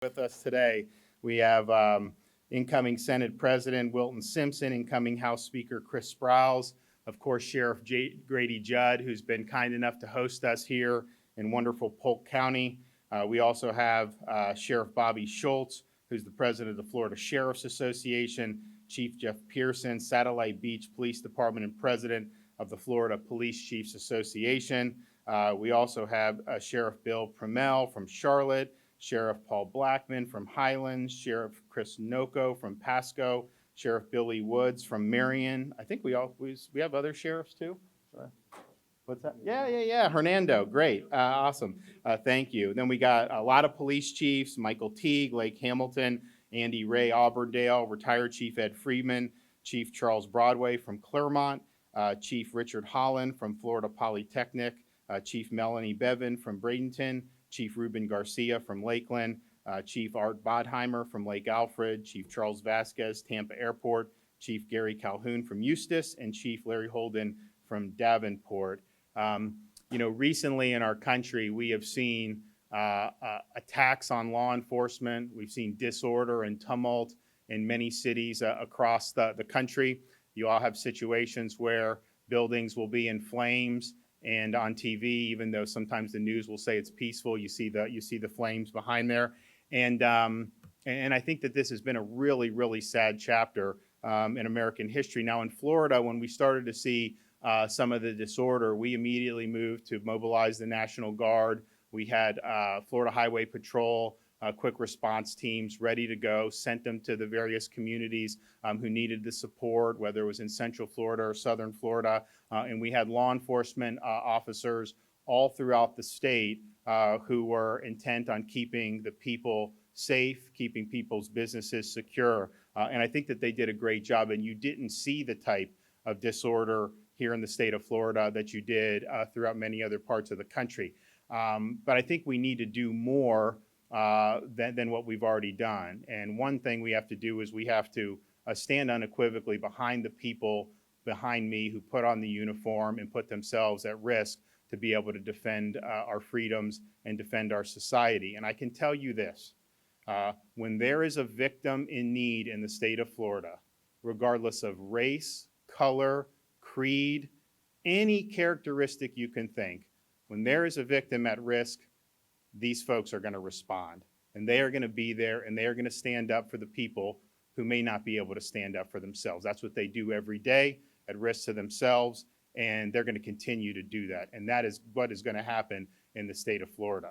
With us today, we have incoming Senate President Wilton Simpson, incoming House Speaker Chris Sprowls, of course, Sheriff Grady Judd, who's been kind enough to host us here in wonderful Polk County. We also have Sheriff Bobby Schultz, who's the president of the Florida Sheriff's Association, Chief Jeff Pearson, Satellite Beach Police Department and president of the Florida Police Chiefs Association. We also have Sheriff Bill Primel from Charlotte, Sheriff Paul Blackman from Highlands, Sheriff Chris Noco from Pasco, Sheriff Billy Woods from Marion. I think we have other sheriffs too. What's that? Yeah. Hernando, great, awesome. Thank you. Then we got a lot of police chiefs: Michael Teague, Lake Hamilton, Andy Ray Auburndale, retired Chief Ed Friedman, Chief Charles Broadway from Claremont, Chief Richard Holland from Florida Polytechnic, Chief Melanie Bevan from Bradenton, Chief Ruben Garcia from Lakeland, Chief Art Bodheimer from Lake Alfred, Chief Charles Vasquez, Tampa Airport, Chief Gary Calhoun from Eustis, and Chief Larry Holden from Davenport. Recently in our country, we have seen attacks on law enforcement. We've seen disorder and tumult in many cities across the country. You all have situations where buildings will be in flames, and on TV, even though sometimes the news will say it's peaceful, you see the flames behind there. And I think that this has been a really, really sad chapter in American history. Now in Florida, when we started to see some of the disorder, we immediately moved to mobilize the National Guard. We had Florida Highway Patrol, quick response teams ready to go, sent them to the various communities who needed the support, whether it was in Central Florida or Southern Florida. And we had law enforcement officers all throughout the state who were intent on keeping the people safe, keeping people's businesses secure. And I think that they did a great job, and you didn't see the type of disorder here in the state of Florida that you did throughout many other parts of the country. But I think we need to do more than what we've already done. And one thing we have to do is we have to stand unequivocally behind the people behind me who put on the uniform and put themselves at risk to be able to defend our freedoms and defend our society. And I can tell you this, when there is a victim in need in the state of Florida, regardless of race, color, creed, any characteristic you can think, when there is a victim at risk, these folks are going to respond, and they are going to be there, and they are going to stand up for the people who may not be able to stand up for themselves. That's what they do every day, at risk to themselves, and they're going to continue to do that. And that is what is going to happen in the state of Florida.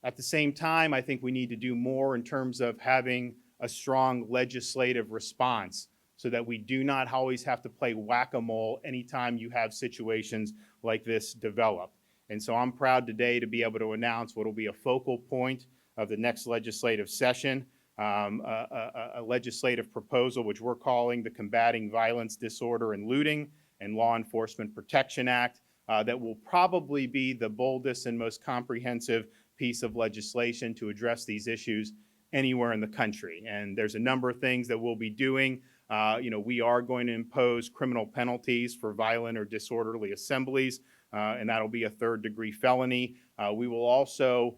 At the same time, I think we need to do more in terms of having a strong legislative response so that we do not always have to play whack-a-mole anytime you have situations like this develop. And so I'm proud today to be able to announce what will be a focal point of the next legislative session, a legislative proposal which we're calling the Combating Violence, Disorder, and Looting and Law Enforcement Protection Act that will probably be the boldest and most comprehensive piece of legislation to address these issues anywhere in the country. And there's a number of things that we'll be doing. We are going to impose criminal penalties for violent or disorderly assemblies, and that'll be a third-degree felony. We will also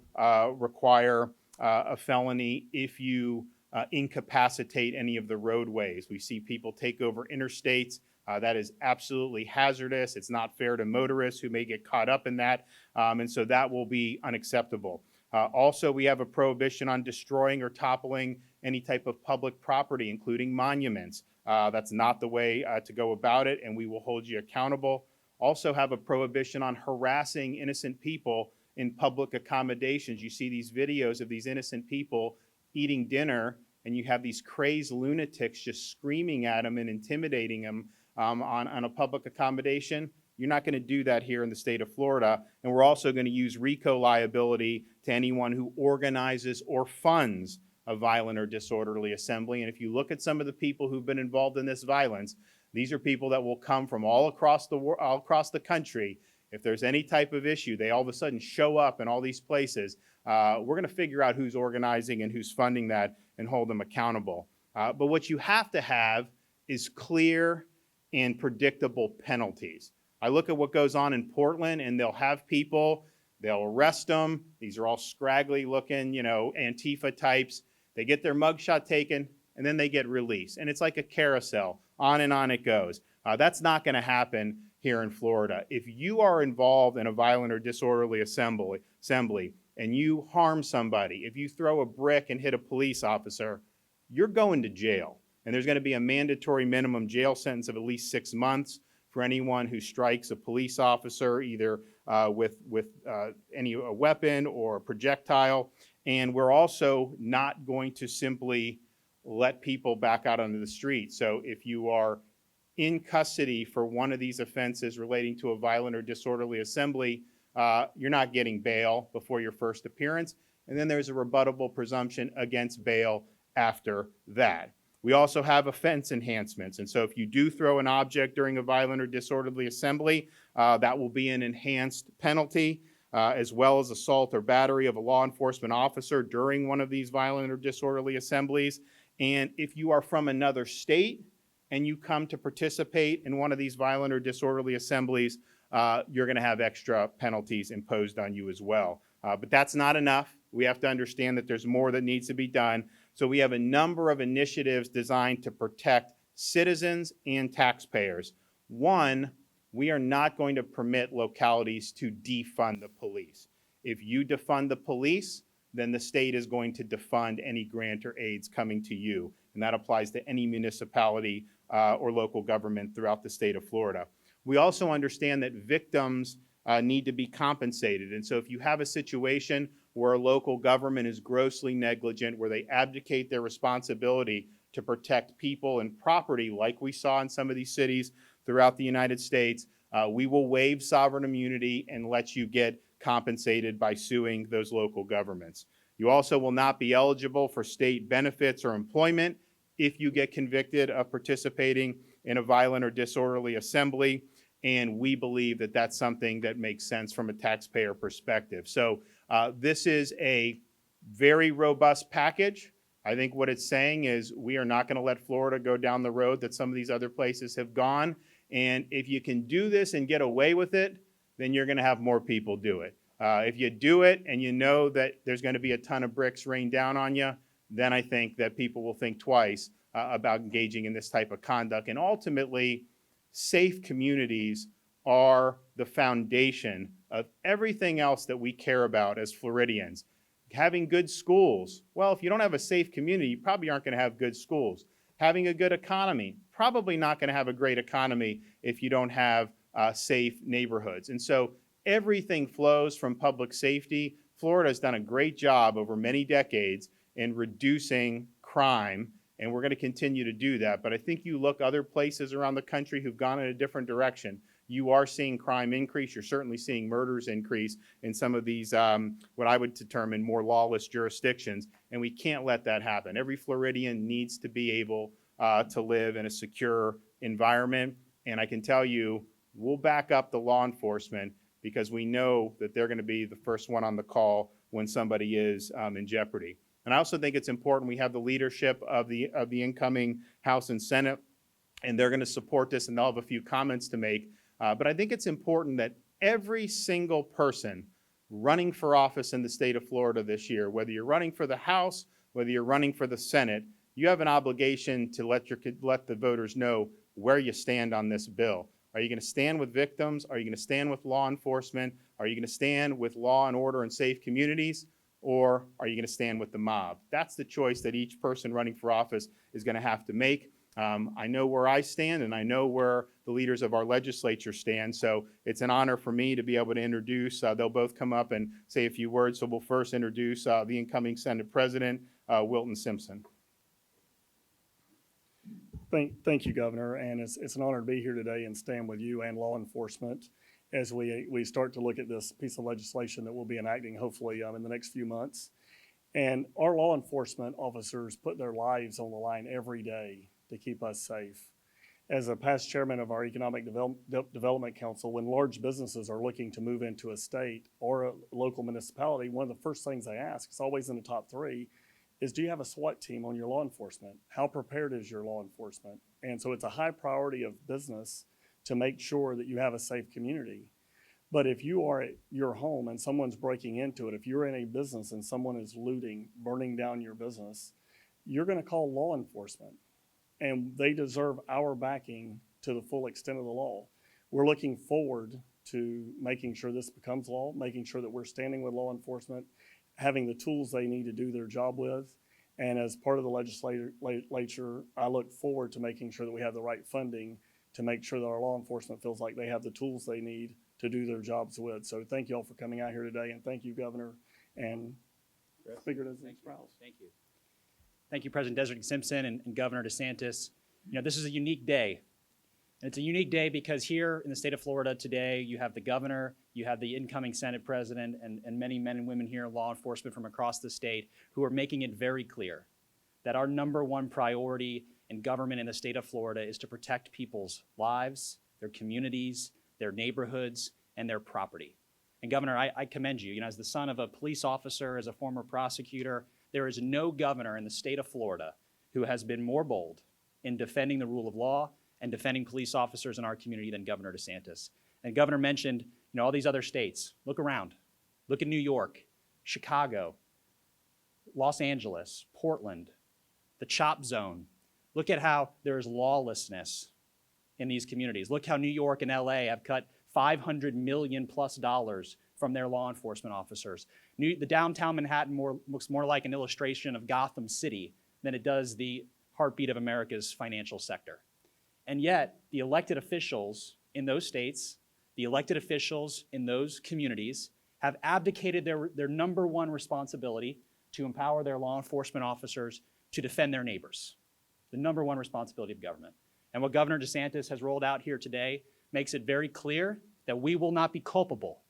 require a felony if you incapacitate any of the roadways. We see people take over interstates. That is absolutely hazardous. It's not fair to motorists who may get caught up in that, and so that will be unacceptable. Also, we have a prohibition on destroying or toppling any type of public property, including monuments. That's not the way to go about it, and we will hold you accountable. Also have a prohibition on harassing innocent people in public accommodations. You see these videos of these innocent people eating dinner, and you have these crazed lunatics just screaming at them and intimidating them on a public accommodation. You're not going to do that here in the state of Florida. And we're also going to use RICO liability to anyone who organizes or funds a violent or disorderly assembly. And if you look at some of the people who've been involved in this violence, these are people that will come from all across the country. If there's any type of issue, they all of a sudden show up in all these places. We're going to figure out who's organizing and who's funding that and hold them accountable. But what you have to have is clear and predictable penalties. I look at what goes on in Portland, and they'll have people They'll arrest them. These are all scraggly looking, Antifa types. They get their mugshot taken, and then they get released. And it's like a carousel. On and on it goes. That's not going to happen here in Florida. If you are involved in a violent or disorderly assembly, and you harm somebody, if you throw a brick and hit a police officer, you're going to jail. And there's going to be a mandatory minimum jail sentence of at least 6 months for anyone who strikes a police officer, either with a weapon or a projectile. And we're also not going to simply let people back out onto the street. So if you are in custody for one of these offenses relating to a violent or disorderly assembly, you're not getting bail before your first appearance. And then there's a rebuttable presumption against bail after that. We also have offense enhancements. And so if you do throw an object during a violent or disorderly assembly, that will be an enhanced penalty, as well as assault or battery of a law enforcement officer during one of these violent or disorderly assemblies. And if you are from another state and you come to participate in one of these violent or disorderly assemblies, you're going to have extra penalties imposed on you as well. But that's not enough. We have to understand that there's more that needs to be done. So we have a number of initiatives designed to protect citizens and taxpayers. One, we are not going to permit localities to defund the police. If you defund the police, then the state is going to defund any grant or aids coming to you. And that applies to any municipality or local government throughout the state of Florida. We also understand that victims need to be compensated. And so if you have a situation where a local government is grossly negligent, where they abdicate their responsibility to protect people and property, like we saw in some of these cities throughout the United States, we will waive sovereign immunity and let you get compensated by suing those local governments. You also will not be eligible for state benefits or employment if you get convicted of participating in a violent or disorderly assembly. And we believe that that's something that makes sense from a taxpayer perspective. So this is a very robust package. I think what it's saying is we are not going to let Florida go down the road that some of these other places have gone. And if you can do this and get away with it, then you're going to have more people do it. If you do it and you know that there's going to be a ton of bricks rained down on you, then I think that people will think twice about engaging in this type of conduct. And ultimately, safe communities are the foundation of everything else that we care about as Floridians. Having good schools. Well, if you don't have a safe community, you probably aren't going to have good schools. Having a good economy. Probably not going to have a great economy if you don't have safe neighborhoods. And so everything flows from public safety. Florida has done a great job over many decades in reducing crime, and we're going to continue to do that. But I think you look other places around the country who've gone in a different direction. You are seeing crime increase. You're certainly seeing murders increase in some of these, what I would determine more lawless jurisdictions, and we can't let that happen. Every Floridian needs to be able to live in a secure environment, and I can tell you, we'll back up the law enforcement because we know that they're going to be the first one on the call when somebody is in jeopardy. And I also think it's important we have the leadership of the incoming House and Senate, and they're going to support this, and they'll have a few comments to make. But I think it's important that every single person running for office in the state of Florida this year, whether you're running for the House, whether you're running for the Senate, you have an obligation to let the voters know where you stand on this bill. Are you going to stand with victims? Are you going to stand with law enforcement? Are you going to stand with law and order and safe communities? Or are you going to stand with the mob? That's the choice that each person running for office is going to have to make. I know where I stand, and I know where the leaders of our legislature stand, so it's an honor for me to be able to introduce. They'll both come up and say a few words, so we'll first introduce the incoming Senate President, Wilton Simpson. Thank you, Governor, and it's an honor to be here today and stand with you and law enforcement as we start to look at this piece of legislation that we'll be enacting hopefully in the next few months. And our law enforcement officers put their lives on the line every day to keep us safe. As a past chairman of our Economic Development Council, when large businesses are looking to move into a state or a local municipality, one of the first things they ask, it's always in the top three, is do you have a SWAT team on your law enforcement? How prepared is your law enforcement? And so it's a high priority of business to make sure that you have a safe community. But if you are at your home and someone's breaking into it, if you're in a business and someone is looting, burning down your business, you're going to call law enforcement. And they deserve our backing to the full extent of the law. We're looking forward to making sure this becomes law, making sure that we're standing with law enforcement, having the tools they need to do their job with. And as part of the legislature, I look forward to making sure that we have the right funding to make sure that our law enforcement feels like they have the tools they need to do their jobs with. So thank you all for coming out here today, and thank you, Governor and Speaker DeSantis. Thank you. Thank you, President Desiree Simpson and Governor DeSantis. You know, this is a unique day. And it's a unique day because here in the state of Florida today, you have the governor, you have the incoming Senate president, and many men and women here in law enforcement from across the state who are making it very clear that our #1 priority in government in the state of Florida is to protect people's lives, their communities, their neighborhoods, and their property. And Governor, I commend you. You know, as the son of a police officer, as a former prosecutor, there is no governor in the state of Florida who has been more bold in defending the rule of law and defending police officers in our community than Governor DeSantis. And Governor mentioned, you know, all these other states. Look around. Look at New York, Chicago, Los Angeles, Portland, the CHOP zone. Look at how there is lawlessness in these communities. Look how New York and LA have cut $500 million+ from their law enforcement officers. The downtown Manhattan looks more like an illustration of Gotham City than it does the heartbeat of America's financial sector. And yet, the elected officials in those states, the elected officials in those communities have abdicated their #1 responsibility to empower their law enforcement officers to defend their neighbors. The #1 responsibility of government. And what Governor DeSantis has rolled out here today makes it very clear that we will not be culpable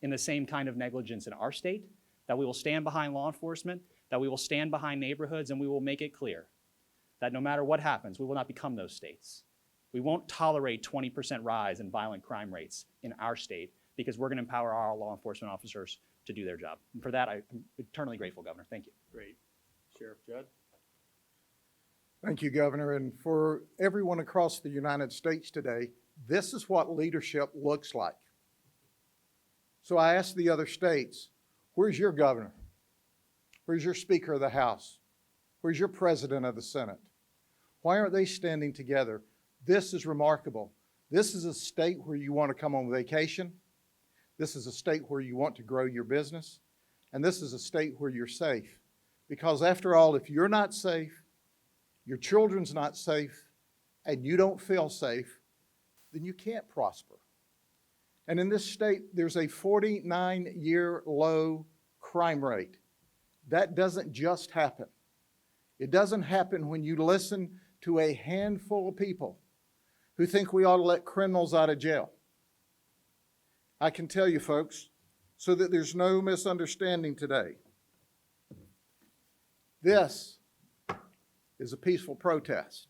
in the same kind of negligence in our state, that we will stand behind law enforcement, that we will stand behind neighborhoods, and we will make it clear that no matter what happens, we will not become those states. We won't tolerate 20% rise in violent crime rates in our state because we're going to empower our law enforcement officers to do their job. And for that, I'm eternally grateful, Governor. Thank you. Great. Sheriff Judd? Thank you, Governor. And for everyone across the United States today, this is what leadership looks like. So I asked the other states, where's your governor? Where's your Speaker of the House? Where's your President of the Senate? Why aren't they standing together? This is remarkable. This is a state where you want to come on vacation. This is a state where you want to grow your business. And this is a state where you're safe. Because after all, if you're not safe, your children's not safe, and you don't feel safe, then you can't prosper. And in this state, there's a 49-year low crime rate. That doesn't just happen. It doesn't happen when you listen to a handful of people who think we ought to let criminals out of jail. I can tell you, folks, so that there's no misunderstanding today, this is a peaceful protest.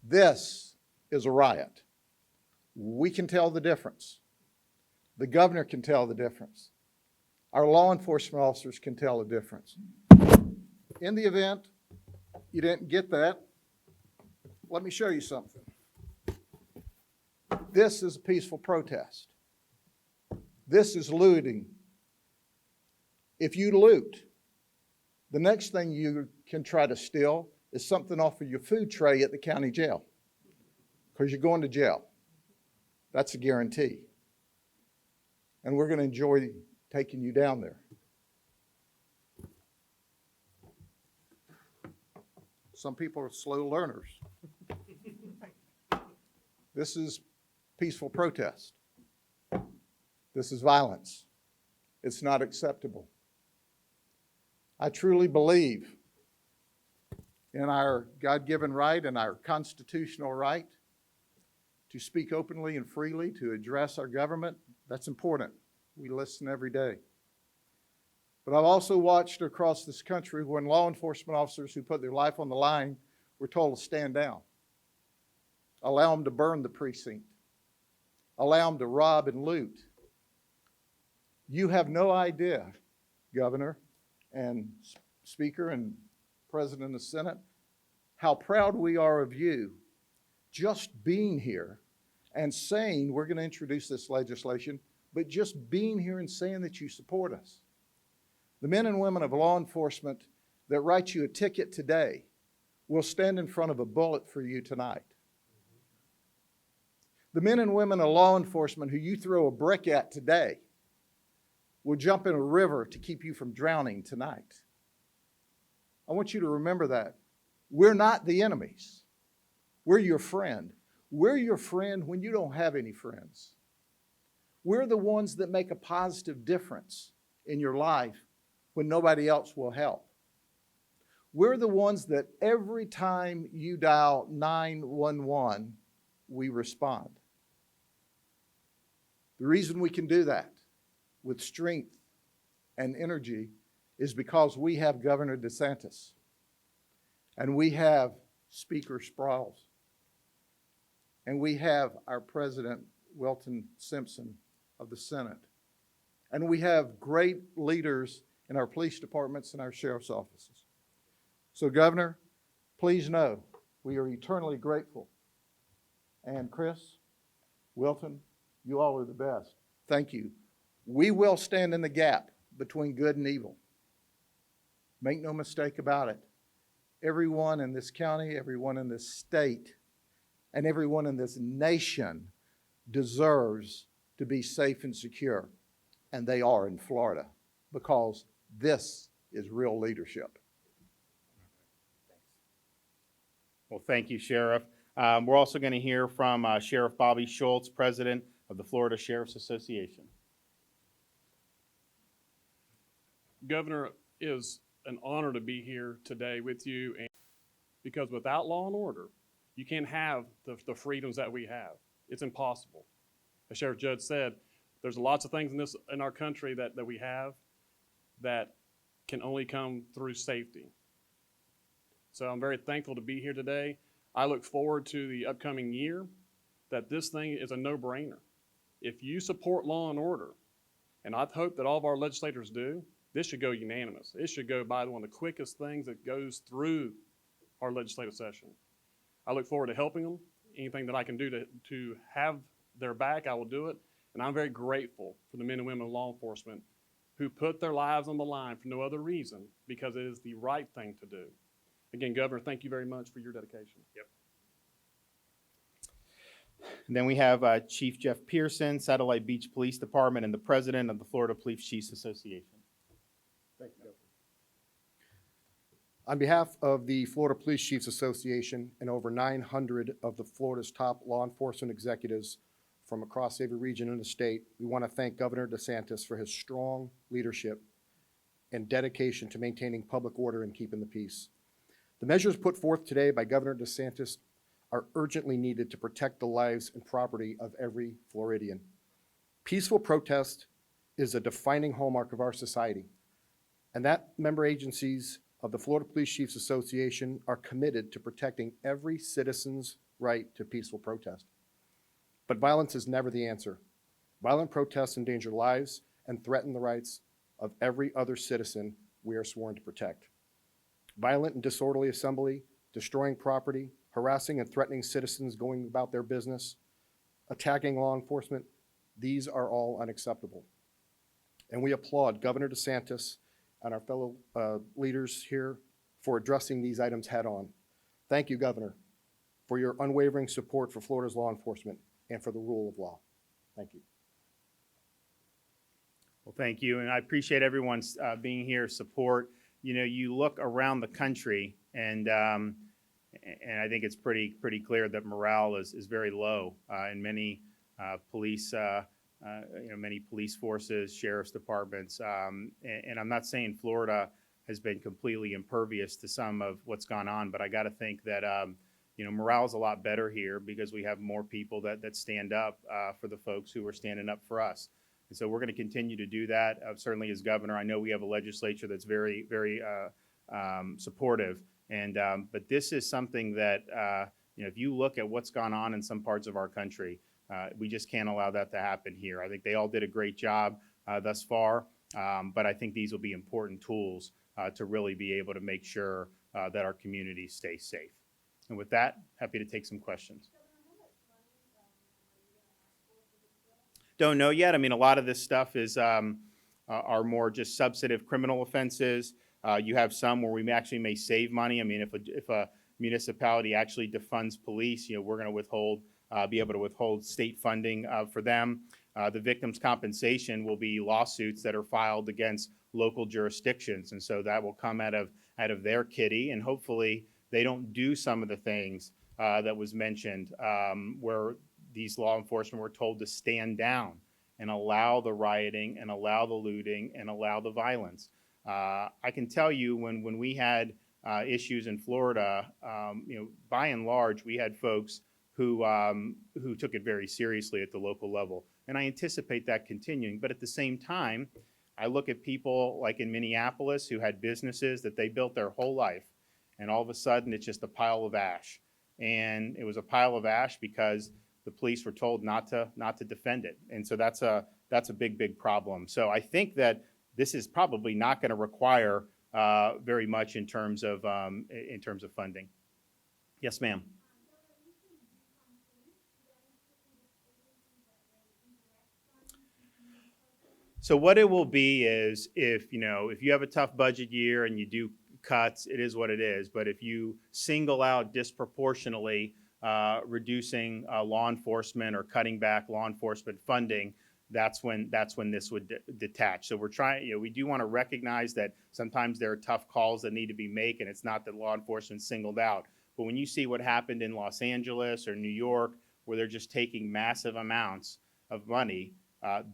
This is a riot. We can tell the difference. The governor can tell the difference. Our law enforcement officers can tell the difference. In the event you didn't get that, let me show you something. This is a peaceful protest. This is looting. If you loot, the next thing you can try to steal is something off of your food tray at the county jail, because you're going to jail. That's a guarantee. And we're going to enjoy taking you down there. Some people are slow learners. This is peaceful protest. This is violence. It's not acceptable. I truly believe in our God-given right and our constitutional right to speak openly and freely, to address our government. That's important. We listen every day. But I've also watched across this country when law enforcement officers who put their life on the line were told to stand down. Allow them to burn the precinct. Allow them to rob and loot. You have no idea, Governor and Speaker and President of the Senate, how proud we are of you just being here and saying we're going to introduce this legislation, but just being here and saying that you support us. The men and women of law enforcement that write you a ticket today will stand in front of a bullet for you tonight. The men and women of law enforcement who you throw a brick at today will jump in a river to keep you from drowning tonight. I want you to remember that. We're not the enemies. We're your friend. We're your friend when you don't have any friends. We're the ones that make a positive difference in your life when nobody else will help. We're the ones that every time you dial 911, we respond. The reason we can do that with strength and energy is because we have Governor DeSantis and we have Speaker Sprouls and we have our President Wilton Simpson of the Senate, and we have great leaders in our police departments and our sheriff's offices. So, Governor, please know we are eternally grateful. And Chris, Wilton, you all are the best. Thank you. We will stand in the gap between good and evil. Make no mistake about it. Everyone in this county, everyone in this state, and everyone in this nation deserves to be safe and secure. And they are in Florida because this is real leadership. Well, thank you, Sheriff. We're also going to hear from Sheriff Bobby Schultz, President of the Florida Sheriff's Association. Governor, it is an honor to be here today with you, and because without law and order, you can't have the freedoms that we have. It's impossible. As Sheriff Judge said, there's lots of things in our country that we have that can only come through safety. So I'm very thankful to be here today. I look forward to the upcoming year, that this thing is a no-brainer. If you support law and order, and I hope that all of our legislators do, this should go unanimous. It should go by one of the quickest things that goes through our legislative session. I look forward to helping them. Anything that I can do to have their back, I will do it. And I'm very grateful for the men and women of law enforcement who put their lives on the line for no other reason, because it is the right thing to do. Again, Governor, thank you very much for your dedication. Yep. And then we have Chief Jeff Pearson, Satellite Beach Police Department, and the President of the Florida Police Chiefs Association. Thank you, Governor. On behalf of the Florida Police Chiefs Association and over 900 of the Florida's top law enforcement executives from across every region in the state, we want to thank Governor DeSantis for his strong leadership and dedication to maintaining public order and keeping the peace. The measures put forth today by Governor DeSantis are urgently needed to protect the lives and property of every Floridian. Peaceful protest is a defining hallmark of our society, and that member agencies of the Florida Police Chiefs Association are committed to protecting every citizen's right to peaceful protest. But violence is never the answer. Violent protests endanger lives and threaten the rights of every other citizen we are sworn to protect. Violent and disorderly assembly, destroying property, harassing and threatening citizens going about their business, attacking law enforcement, these are all unacceptable. And we applaud Governor DeSantis and our fellow leaders here for addressing these items head on. Thank you, Governor, for your unwavering support for Florida's law enforcement and for the rule of law. Thank you. Well, thank you, and I appreciate everyone's being here, support. You know, you look around the country, and I think it's pretty clear that morale is very low in many police, many police forces, sheriff's departments, and I'm not saying Florida has been completely impervious to some of what's gone on, but I got to think that morale is a lot better here because we have more people that stand up for the folks who are standing up for us. And so we're going to continue to do that. Certainly as governor, I know we have a legislature that's very supportive. And but this is something that if you look at what's gone on in some parts of our country, we just can't allow that to happen here. I think they all did a great job thus far, but I think these will be important tools to really be able to make sure that our communities stay safe. And with that, happy to take some questions. Don't know yet. I mean, a lot of this stuff is are more just substantive criminal offenses. You have some where we actually may save money. I mean, if a municipality actually defunds police, we're going to withhold, be able to withhold state funding for them. The victims' compensation will be lawsuits that are filed against local jurisdictions, and so that will come out of their kitty, and hopefully they don't do some of the things that was mentioned where these law enforcement were told to stand down and allow the rioting and allow the looting and allow the violence. I can tell you when we had issues in Florida, by and large, we had folks who took it very seriously at the local level. And I anticipate that continuing. But at the same time, I look at people like in Minneapolis who had businesses that they built their whole life, and all of a sudden it's just a pile of ash. And it was a pile of ash because the police were told not to defend it. And so that's a big problem. So I think that this is probably not going to require very much in terms of funding. Yes, ma'am. So what it will be is if you have a tough budget year and you do cuts, it is what it is. But if you single out disproportionately reducing law enforcement or cutting back law enforcement funding, that's when this would detach. So we're trying, we do want to recognize that sometimes there are tough calls that need to be made, and it's not that law enforcement singled out. But when you see what happened in Los Angeles or New York, where they're just taking massive amounts of money,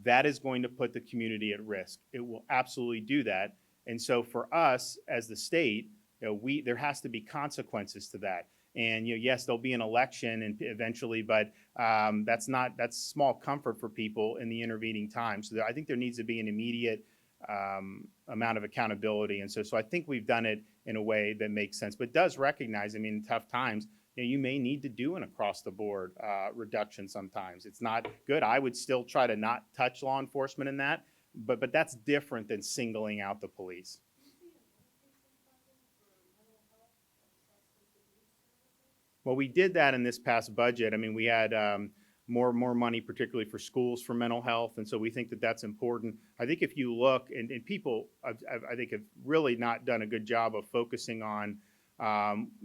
that is going to put the community at risk. It will absolutely do that. And so for us as the state, there has to be consequences to that. And yes, there'll be an election and eventually, but that's small comfort for people in the intervening time. So I think there needs to be an immediate amount of accountability. And so I think we've done it in a way that makes sense, but does recognize, in tough times, you may need to do an across-the-board reduction sometimes. It's not good. I would still try to not touch law enforcement in that, but that's different than singling out the police. Well, we did that in this past budget. We had more money, particularly for schools for mental health, and so we think that that's important. I think if you look, and people, I think, have really not done a good job of focusing on,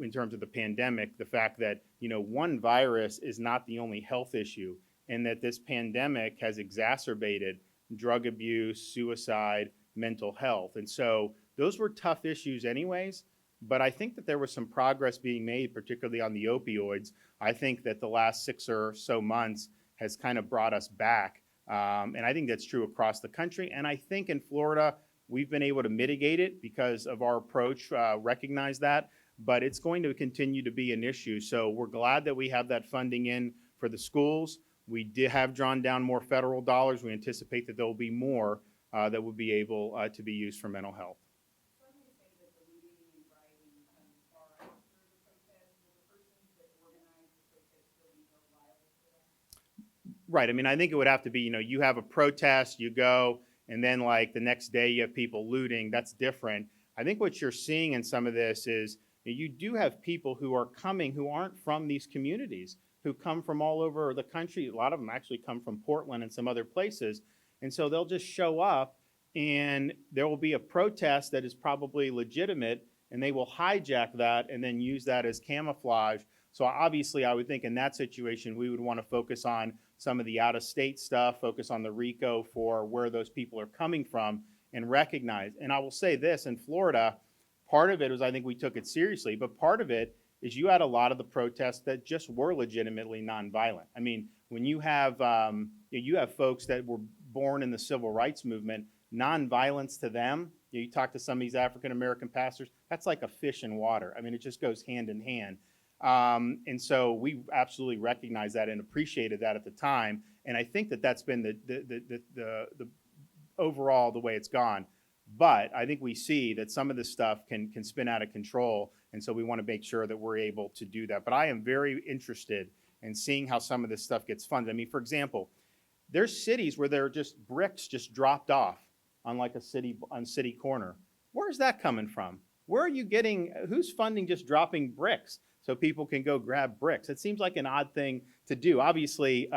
in terms of the pandemic, the fact that one virus is not the only health issue, and that this pandemic has exacerbated drug abuse, suicide, mental health, and so those were tough issues anyways. But I think that there was some progress being made, particularly on the opioids. I think that the last 6 or so months has kind of brought us back. And I think that's true across the country. And I think in Florida, we've been able to mitigate it because of our approach, recognize that. But it's going to continue to be an issue. So we're glad that we have that funding in for the schools. We did have drawn down more federal dollars. We anticipate that there will be more that will be able to be used for mental health. Right. I think it would have to be, you have a protest, you go, and then like the next day you have people looting. That's different. I think what you're seeing in some of this is you do have people who are coming who aren't from these communities, who come from all over the country. A lot of them actually come from Portland and some other places. And so they'll just show up and there will be a protest that is probably legitimate, and they will hijack that and then use that as camouflage. So obviously I would think in that situation, we would want to focus on some of the out-of-state stuff, focus on the RICO for where those people are coming from and recognize. And I will say this, in Florida, part of it was I think we took it seriously, but part of it is you had a lot of the protests that just were legitimately nonviolent. When you have folks that were born in the civil rights movement, nonviolence to them, you talk to some of these African-American pastors, that's like a fish in water. It just goes hand in hand. And so we absolutely recognized that and appreciated that at the time. And I think that that's been the overall the way it's gone. But I think we see that some of this stuff can spin out of control. And so we want to make sure that we're able to do that. But I am very interested in seeing how some of this stuff gets funded. For example, there's cities where there are just bricks just dropped off on like a city corner. Where's that coming from? Where are you getting, who's funding just dropping bricks so people can go grab bricks? It seems like an odd thing to do. Obviously,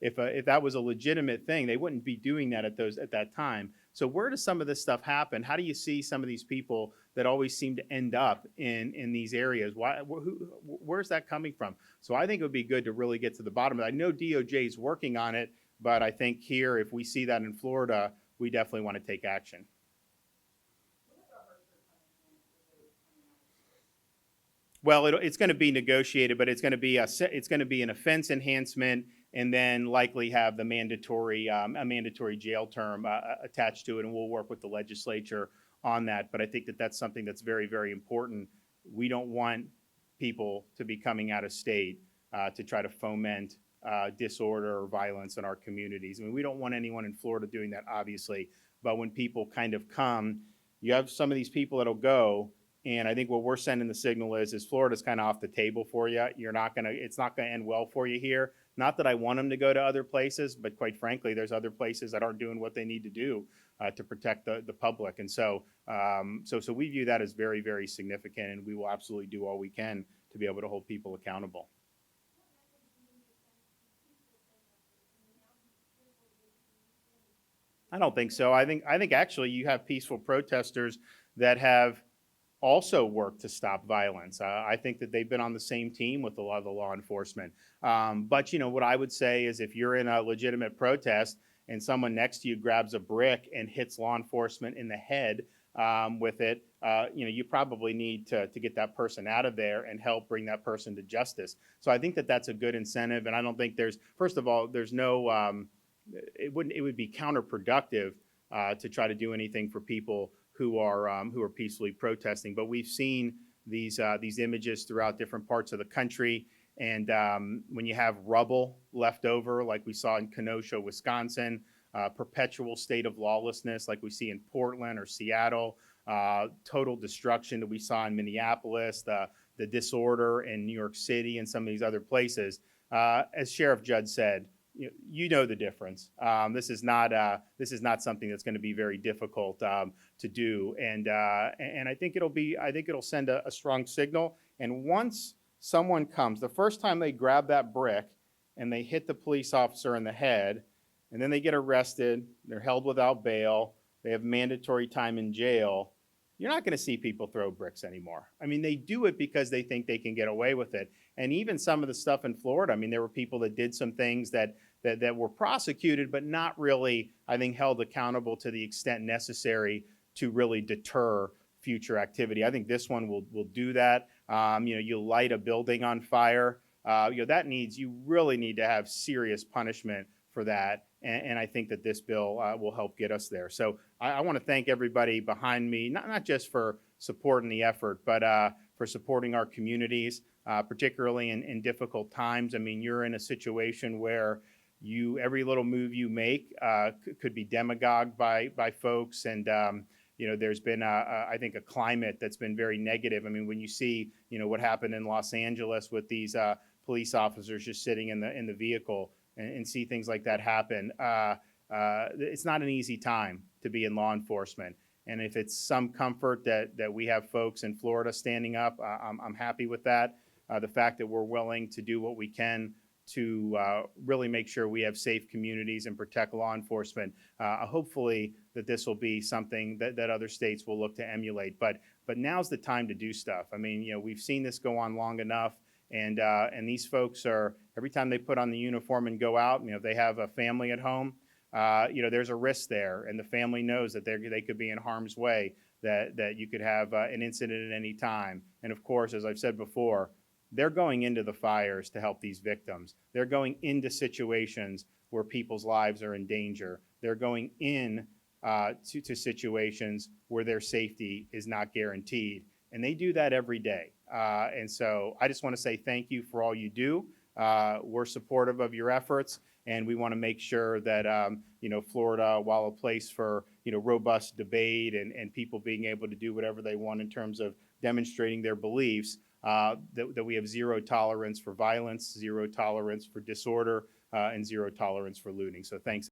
if that was a legitimate thing, they wouldn't be doing that at that time. So where does some of this stuff happen? How do you see some of these people that always seem to end up in these areas? Where's that coming from? So I think it would be good to really get to the bottom of it. I know DOJ is working on it, but I think here, if we see that in Florida, we definitely want to take action. Well, it's going to be negotiated, but it's going to be an offense enhancement, and then likely have the a mandatory jail term attached to it, and we'll work with the legislature on that. But I think that that's something that's very, very important. We don't want people to be coming out of state to try to foment disorder or violence in our communities. I mean, we don't want anyone in Florida doing that, obviously. But when people kind of come, you have some of these people that'll go. And I think what we're sending the signal is Florida's kind of off the table for you. It's not gonna end well for you here. Not that I want them to go to other places, but quite frankly, there's other places that aren't doing what they need to do to protect the public. And so we view that as very, very significant, and we will absolutely do all we can to be able to hold people accountable. I don't think so. I think actually you have peaceful protesters that have also worked to stop violence. I think that they've been on the same team with a lot of the law enforcement. But what I would say is if you're in a legitimate protest and someone next to you grabs a brick and hits law enforcement in the head with it, you probably need to get that person out of there and help bring that person to justice. So I think that that's a good incentive, and I don't think first of all, there's no, it would be counterproductive to try to do anything for people who are peacefully protesting. But we've seen these images throughout different parts of the country, and when you have rubble left over, like we saw in Kenosha, Wisconsin, perpetual state of lawlessness, like we see in Portland or Seattle, total destruction that we saw in Minneapolis, the disorder in New York City, and some of these other places. As Sheriff Judd said, you know the difference. This is not something that's going to be very difficult to do, and I think it'll send a strong signal. And once someone comes, the first time they grab that brick and they hit the police officer in the head, and then they get arrested, they're held without bail, they have mandatory time in jail, you're not going to see people throw bricks anymore. I mean, they do it because they think they can get away with it. And even some of the stuff in Florida, I mean, there were people that did some things that were prosecuted, but not really, I think, held accountable to the extent necessary to really deter future activity. I think this one will do that. You light a building on fire, you really need to have serious punishment for that. And I think that this bill will help get us there. So I want to thank everybody behind me, not just for supporting the effort, but for supporting our communities, particularly in difficult times. I mean, you're in a situation where every little move you make could be demagogued by folks, and there's been I think a climate that's been very negative. I mean, when you see what happened in Los Angeles with these police officers just sitting in the vehicle and see things like that happen, it's not an easy time to be in law enforcement. And if it's some comfort that we have folks in Florida standing up, I'm happy with that. The fact that we're willing to do what we can to really make sure we have safe communities and protect law enforcement. Hopefully that this will be something that other states will look to emulate. But now's the time to do stuff. I mean, we've seen this go on long enough, and these folks are, every time they put on the uniform and go out, if they have a family at home, there's a risk there, and the family knows that they could be in harm's way, that you could have an incident at any time. And of course, as I've said before, they're going into the fires to help these victims. They're going into situations where people's lives are in danger. They're going in to situations where their safety is not guaranteed. And they do that every day. And so I just want to say thank you for all you do. We're supportive of your efforts, and we want to make sure that Florida, while a place for robust debate and people being able to do whatever they want in terms of demonstrating their beliefs, that we have zero tolerance for violence, zero tolerance for disorder, and zero tolerance for looting. So thanks.